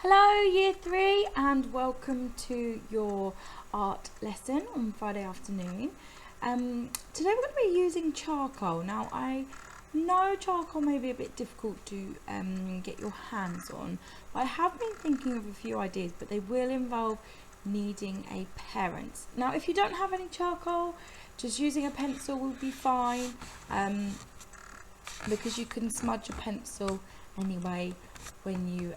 Hello Year 3 and welcome to your art lesson on Friday afternoon. Today we're going to be using charcoal. Now I know charcoal may be a bit difficult to get your hands on, but I have been thinking of a few ideas, but they will involve needing a parent. Now if you don't have any charcoal, just using a pencil will be fine, because you can smudge a pencil anyway when you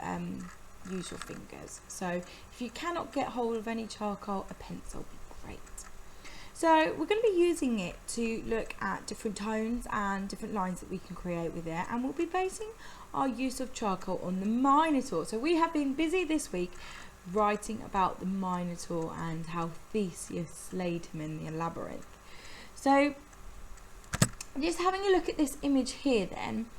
use your fingers. So if you cannot get hold of any charcoal, a pencil would be great. So we're going to be using it to look at different tones and different lines that we can create with it, and we'll be basing our use of charcoal on the Minotaur. So we have been busy this week writing about the Minotaur and how Theseus slayed him in the labyrinth. So just having a look at this image here then,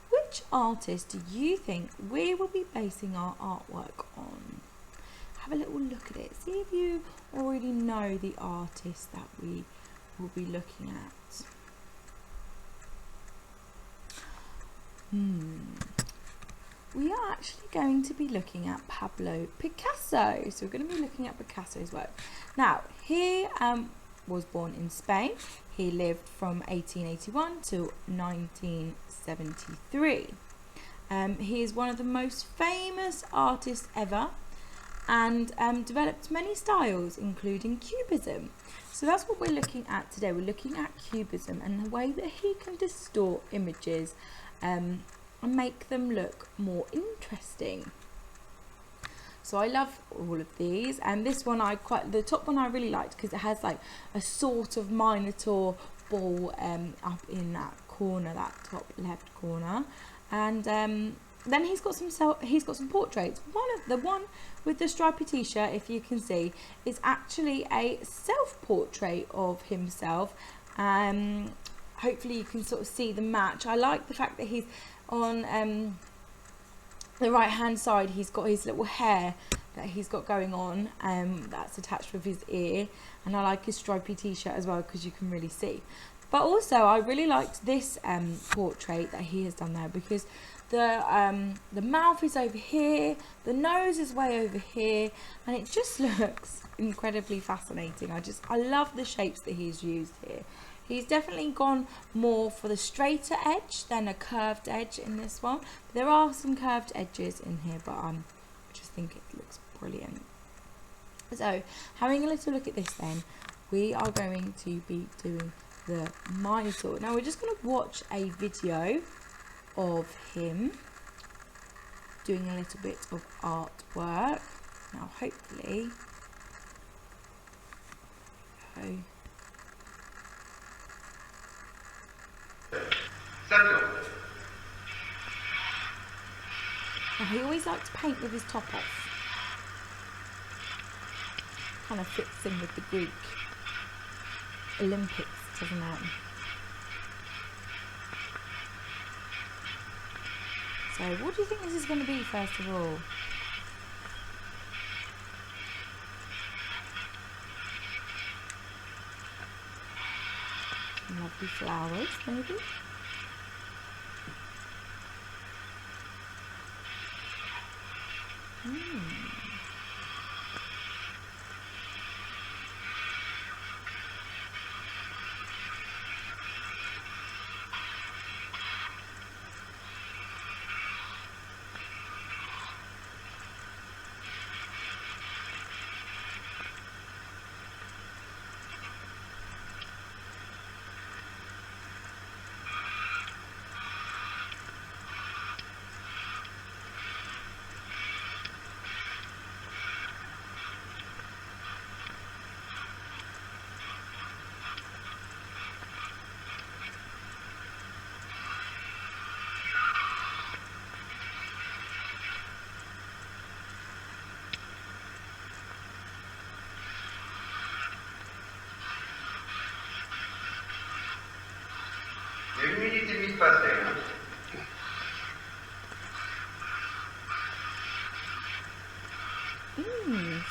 which artist do you think we will be basing our artwork on? Have a little look at it. See if you already know the artist that we will be looking at. We are actually going to be looking at Pablo Picasso. So we're going to be looking at Picasso's work. Now, he was born in Spain. He lived from 1881 to 1973. He is one of the most famous artists ever, and developed many styles including Cubism. So that's what we're looking at today. We're looking at Cubism and the way that he can distort images and make them look more interesting. So I love all of these, and this one the top one I really liked because it has like a sort of Minotaur ball up in that corner, that top left corner, and then he's got some portraits. The one with the stripy t-shirt, if you can see, is actually a self-portrait of himself. Hopefully you can sort of see the match. I like the fact that he's on the right hand side. He's got his little hair that he's got going on, that's attached with his ear, and I like his stripy t-shirt as well because you can really see. But also I really liked this portrait that he has done there, because the mouth is over here, the nose is way over here, and it just looks incredibly fascinating. I love the shapes that he's used here. He's definitely gone more for the straighter edge than a curved edge in this one. There are some curved edges in here, but I just think it looks brilliant. So, having a little look at this then, we are going to be doing the Minotaur. Now we're just going to watch a video of him doing a little bit of artwork. Now hopefully, now he always likes to paint with his top off. Kind of fits in with the Greek Olympics, doesn't it? So what do you think this is going to be first of all? Lovely flowers, maybe?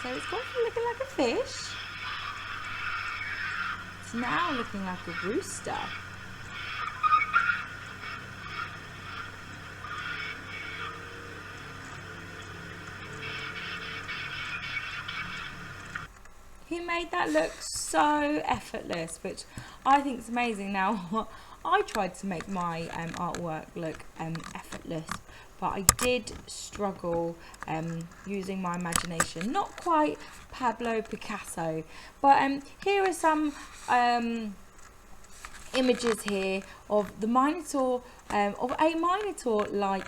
So it's gone from looking like a fish, it's now looking like a rooster. he made that look so effortless, which I think is amazing. Now, I tried to make my artwork look effortless, but I did struggle using my imagination. Not quite Pablo Picasso, but here are some images here of the Minotaur, of a Minotaur-like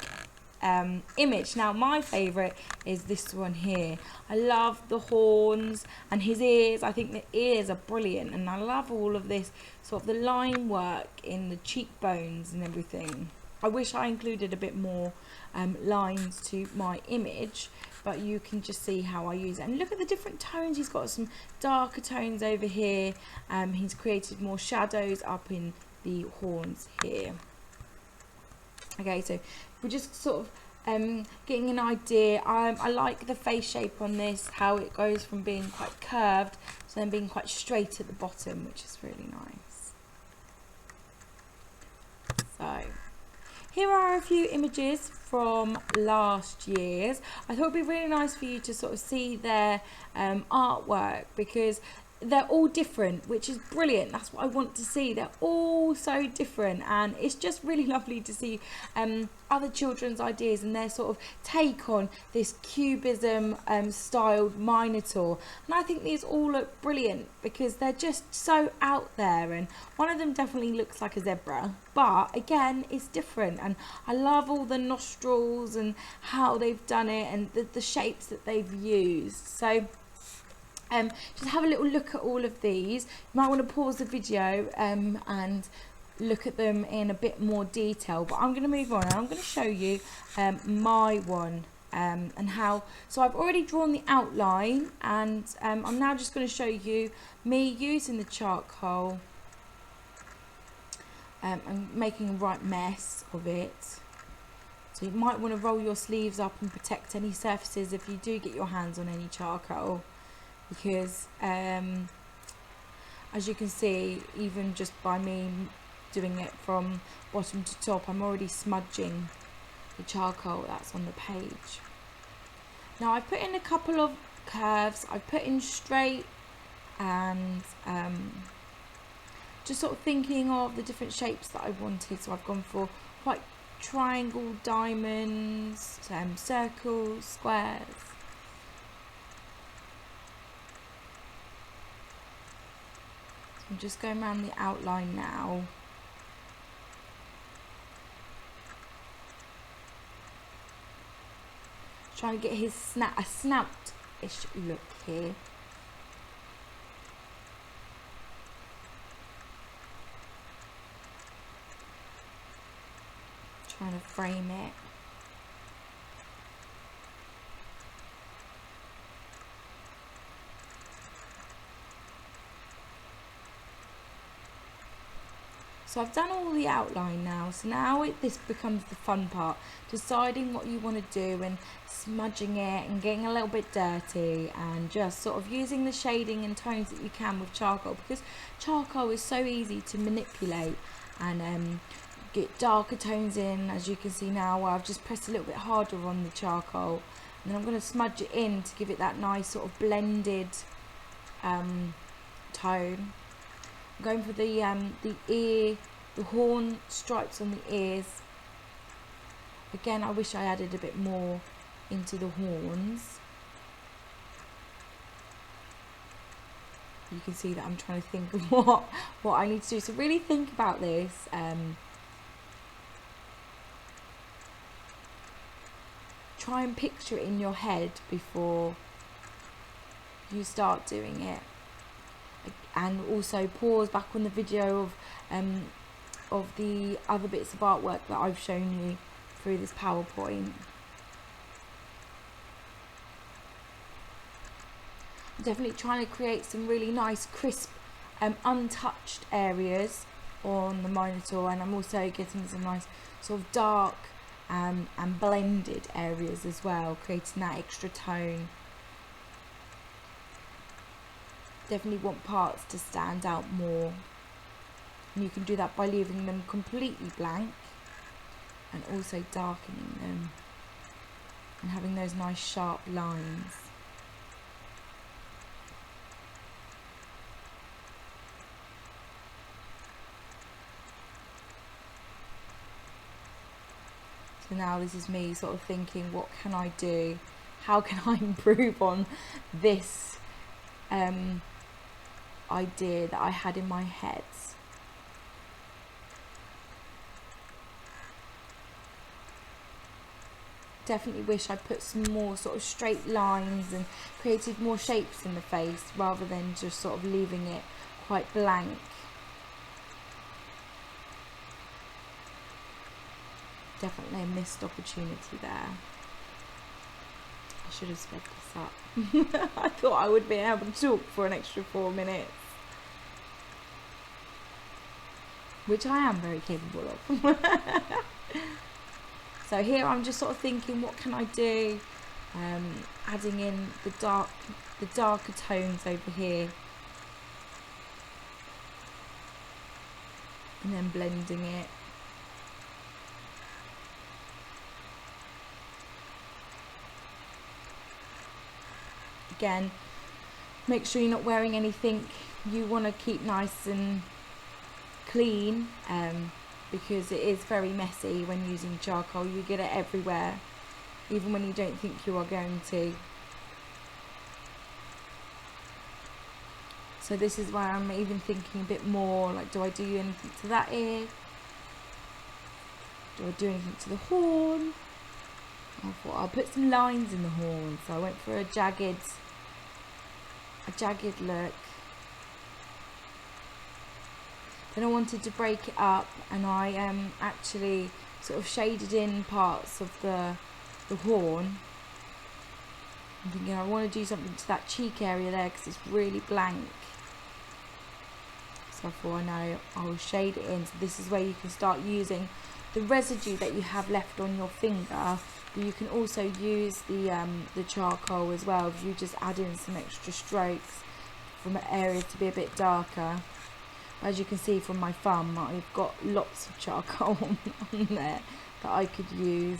image. Now my favourite is this one here. I love the horns and his ears. I think the ears are brilliant, and I love all of this sort of the line work in the cheekbones and everything. I wish I included a bit more lines to my image, but you can just see how I use it. And look at the different tones. He's got some darker tones over here. He's created more shadows up in the horns here. Okay, so we're just sort of getting an idea. I like the face shape on this, how it goes from being quite curved to then being quite straight at the bottom, which is really nice. So here are a few images from last year's. I thought it'd be really nice for you to sort of see their artwork, because they're all different, which is brilliant. That's what I want to see. They're all so different, and it's just really lovely to see other children's ideas and their sort of take on this cubism styled Minotaur. And I think these all look brilliant because they're just so out there, and one of them definitely looks like a zebra, but again it's different, and I love all the nostrils and how they've done it and the shapes that they've used. So just have a little look at all of these. You might want to pause the video and look at them in a bit more detail, but I'm going to move on and I'm going to show you my one and how. So I've already drawn the outline, and I'm now just going to show you me using the charcoal and making a right mess of it. So you might want to roll your sleeves up and protect any surfaces if you do get your hands on any charcoal, because as you can see, even just by me doing it from bottom to top, I'm already smudging the charcoal that's on the page. Now I've put in a couple of curves. I've put in straight and just sort of thinking of the different shapes that I wanted. So I've gone for quite triangle, diamonds, circles, squares. I'm just going around the outline now. Trying to get his a snout-ish look here. Trying to frame it. So I've done all the outline now, so now this becomes the fun part, deciding what you want to do and smudging it and getting a little bit dirty and just sort of using the shading and tones that you can with charcoal, because charcoal is so easy to manipulate and get darker tones in, as you can see now where I've just pressed a little bit harder on the charcoal, and then I'm going to smudge it in to give it that nice sort of blended tone. I'm going for the ear, the horn stripes on the ears. Again, I wish I added a bit more into the horns. You can see that I'm trying to think of what I need to do. So really think about this. Try and picture it in your head before you start doing it. And also pause back on the video of the other bits of artwork that I've shown you through this PowerPoint. I'm definitely trying to create some really nice crisp untouched areas on the Minotaur, and I'm also getting some nice sort of dark and blended areas as well, creating that extra tone. Definitely want parts to stand out more, and you can do that by leaving them completely blank and also darkening them and having those nice sharp lines. So now this is me sort of thinking, what can I do? How can I improve on this idea that I had in my head? Definitely wish I put some more sort of straight lines and created more shapes in the face rather than just sort of leaving it quite blank. Definitely a missed opportunity there. I should have sped this up. I thought I would be able to talk for an extra 4 minutes, which I am very capable of. So here I'm just sort of thinking, what can I do? Adding in the darker tones over here, and then blending it. Again, make sure you're not wearing anything you want to keep nice and clean, because it is very messy when using charcoal. You get it everywhere, even when you don't think you are going to. So this is why I'm even thinking a bit more, like, do I do anything to that ear? Do I do anything to the horn? I thought I'll put some lines in the horn, so I went for a jagged look. Then I wanted to break it up, and I actually sort of shaded in parts of the horn. I'm thinking I want to do something to that cheek area there because it's really blank. So I thought, I know, I will shade it in. So this is where you can start using the residue that you have left on your finger, but you can also use the charcoal as well if you just add in some extra strokes from an area to be a bit darker. As you can see from my thumb, I've got lots of charcoal on there that I could use.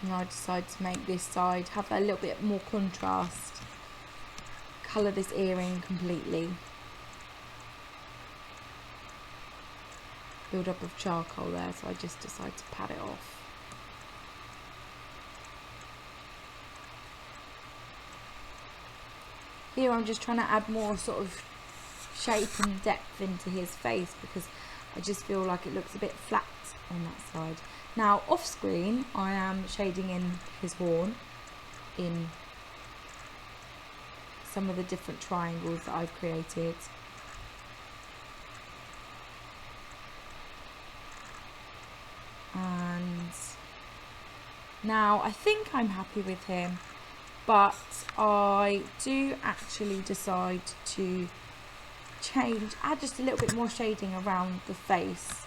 And I decided to make this side have a little bit more contrast. Colour this earring completely. Build up of charcoal there, so I just decided to pat it off. Here I'm just trying to add more sort of shape and depth into his face because I just feel like it looks a bit flat on that side. Now off screen I am shading in his horn in some of the different triangles that I've created. And now I think I'm happy with him, but I do actually decide to add just a little bit more shading around the face.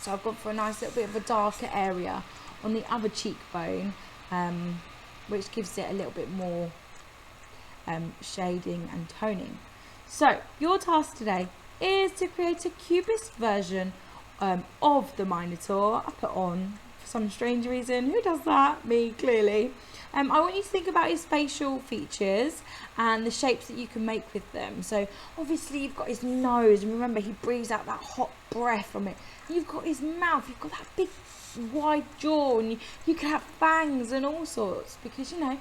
So I've gone for a nice little bit of a darker area on the other cheekbone, which gives it a little bit more shading and toning. So your task today is to create a cubist version of the Minotaur. I put on for some strange reason. Who does that? Me, clearly. I want you to think about his facial features and the shapes that you can make with them. So obviously you've got his nose, and remember he breathes out that hot breath from it. You've got his mouth, you've got that big wide jaw, and you can have fangs and all sorts because, you know,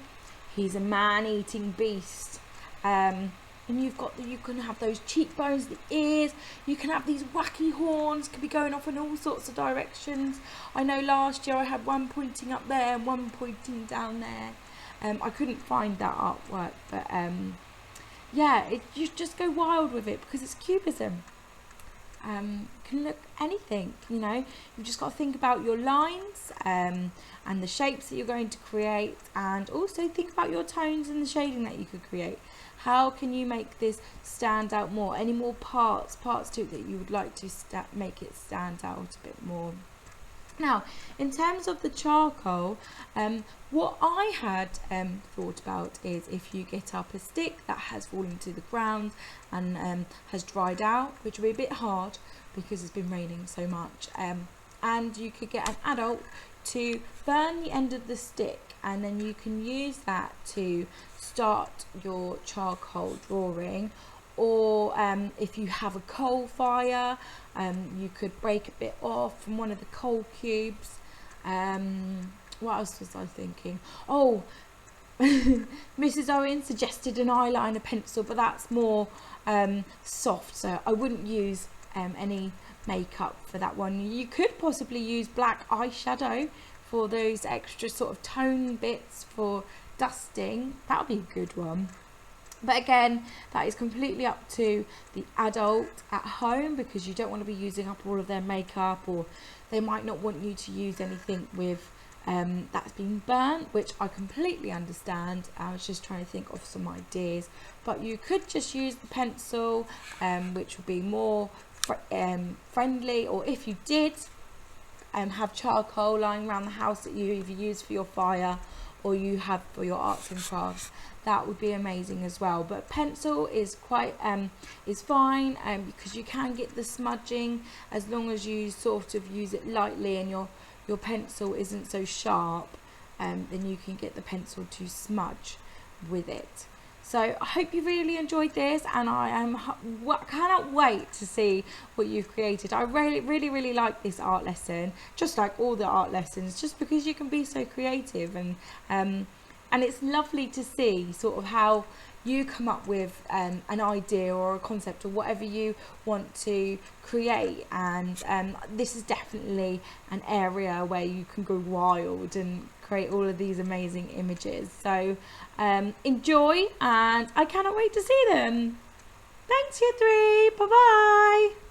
he's a man-eating beast. And you can have those cheekbones, the ears, you can have these wacky horns, could be going off in all sorts of directions. I know last year I had one pointing up there and one pointing down there. I couldn't find that artwork, but yeah, you just go wild with it because it's cubism. Can look anything, you know. You've just got to think about your lines and the shapes that you're going to create, and also think about your tones and the shading that you could create. How can you make this stand out more? Any more parts to it that you would like to make it stand out a bit more? Now, in terms of the charcoal, what I had thought about is if you get up a stick that has fallen to the ground and has dried out, which will be a bit hard because it's been raining so much, and you could get an adult to burn the end of the stick, and then you can use that to start your charcoal drawing, or if you have a coal fire, you could break a bit off from one of the coal cubes. What else was I thinking? Oh, Mrs. Owen suggested an eyeliner pencil, but that's more soft, so I wouldn't use any makeup for that one. You could possibly use black eyeshadow for those extra sort of tone bits for dusting. That would be a good one. But again, that is completely up to the adult at home, because you don't want to be using up all of their makeup, or they might not want you to use anything with that's been burnt, which I completely understand. I was just trying to think of some ideas, but you could just use the pencil, which would be more friendly. Or if you did have charcoal lying around the house that you either use for your fire or you have for your arts and crafts, that would be amazing as well. But pencil is quite is fine, because you can get the smudging as long as you sort of use it lightly and your pencil isn't so sharp, then you can get the pencil to smudge with it. So I hope you really enjoyed this, and I cannot wait to see what you've created. I really like this art lesson, just like all the art lessons, just because you can be so creative, and it's lovely to see sort of how you come up with an idea or a concept or whatever you want to create. And this is definitely an area where you can go wild and create all of these amazing images. So enjoy, and I cannot wait to see them. Thanks, year 3. Bye bye.